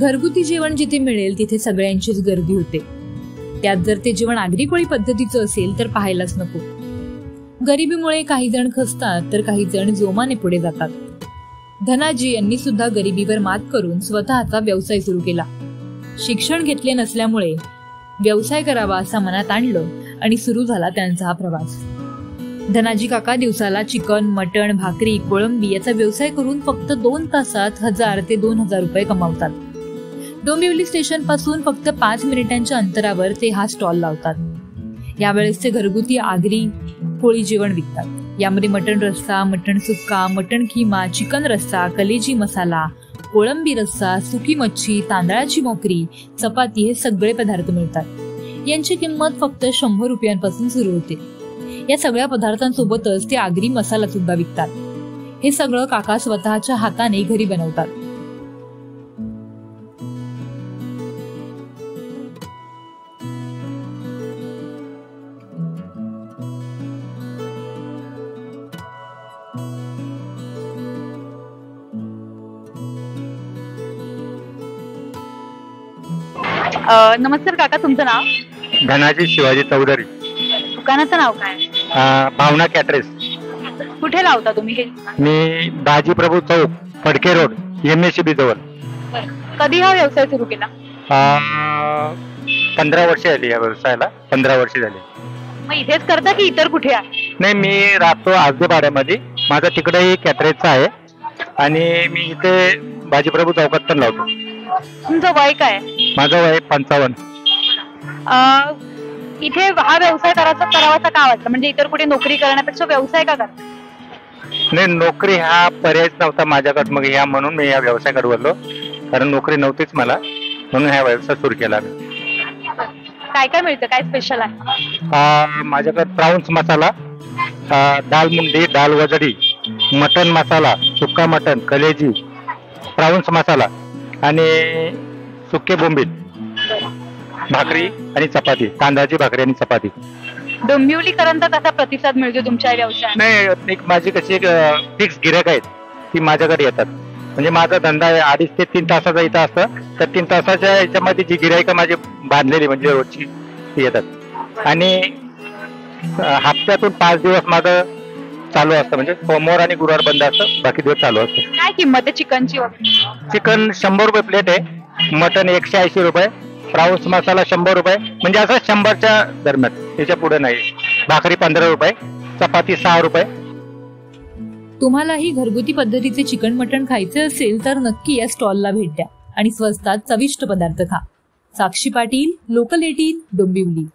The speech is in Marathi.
घरगुती जेवण जिथे मिळेल तिथे सगळ्यांचीच गर्दी होते। त्यात जर ते जेवण आगरी कोळी पद्धतीचं असेल तर पाहायलाच नको। गरिबीमुळे काही जण खचतात तर काही जण जोमाने पुढे जातात। धनाजी यांनी सुद्धा गरिबीवर मात करून स्वतःचा व्यवसाय सुरू केला। शिक्षण घेतले नसल्यामुळे व्यवसाय करावा असा मनात आणलं आणि सुरू झाला त्यांचा हा प्रवास। धनाजी काका दिवसाला चिकन, मटण, भाकरी, कोळंबी याचा व्यवसाय करून फक्त 2 तासात 1000 ते 2000 रुपये कमावतात। डोंबिवली स्टेशन पासून फक्त 5 मिनिटांच्या अंतरावर ते हा स्टॉल लावतात। यावेळेस ते घरगुती आगरी कोळी जेवण विकतात। यामध्ये मटण रस्सा, मटण सुक्का, मटण खिमा, चिकन रस्सा, कलेजी मसाला, कोळंबी रस्सा, सुकी मच्छी, तांदळाची मोकरी, चपाती हे सगळे पदार्थ मिळतात। यांची किंमत फक्त 100 रुपयांपासून सुरू होते। या सगळ्या पदार्थांसोबतच ते आगरी मसाला सुद्धा विकतात। हे सगळं काका स्वतःच्या हाताने घरी बनवतात। नमस्कार काका, तुमचं नाव? धनाजी शिवाजी चौधरी। दुकानाचं नाव काय? भावना कॅटरेस। कुठे लावता तुम्ही हे? मी बाजी प्रभू चौक, फडके रोड, MSCB जवळ। कधी हा व्यवसाय सुरू केला? 15 वर्ष झाली या व्यवसायाला। 15 वर्ष झाली। मग इथेच करता की इतर कुठे आहे? नाही, मी राहतो आजदेपाड्यामध्ये। माझा तिकडेही कॅटरेसचा आहे आणि मी इथे बाजी प्रभू चौकात पण लावतो। तुमचं वय काय? माझं वय 55। इथे हा व्यवसाय करावासा का वाटतं? म्हणजे इतर कुठे नोकरी करण्यापेक्षा व्यवसाय का करता? नाही, नोकरी हा पर्यायच नव्हता माझ्याकडे, मग या म्हणून मी या व्यवसायाकडे वळलो। कारण नोकरी नव्हतीच मला, म्हणून हा व्यवसाय सुरू केला। काय काय मिळतं? काय स्पेशल आहे? माझ्याकडे प्राउन्स मसाला, दाल मुंडी, दाल वजडी, मटन मसाला, सुक्का मटन, कलेजी, प्राउन्स मसाला आणि सुके बोंबील, भाकरी आणि चपाती, तांदळाची भाकरी आणि चपाती। डोंबिवलीकरांचा कसा प्रतिसाद मिळतो तुमच्या व्यवसायात? नाही, एक माझी कशी फिक्स गिऱ्हाईक आहेत, ती माझ्याकडे येतात। म्हणजे माझा धंदा 2.5 ते 3 तासाचा इथं असतं, तर 3 तासाच्या याच्यामध्ये जी गिऱ्हाईक माझी बांधलेली म्हणजे रोजची ती येतात। आणि हप्त्यातून 5 दिवस माझं चालू असतं, म्हणजे सोमवार आणि गुरुवार बंद असतं, बाकी दिवस चालू असतं। काय किंमत आहे चिकनची? चिकन 100 रुपये प्लेट आहे, मटन 180 रुपये, प्राउन्स मसाला 100 रुपये, म्हणजे असं 100च्या दरम्यान, त्याच्या पुढे नाही। भाकरी 15 रुपये, चपाती 6 रुपये। तुम्हालाही घरगुती पद्धतीचे चिकन मटण खायचे असेल तर नक्की या स्टॉलला भेट द्या आणि स्वस्तात चविष्ट पदार्थ खा। साक्षी पाटील, लोकल 18, डोंबिवली।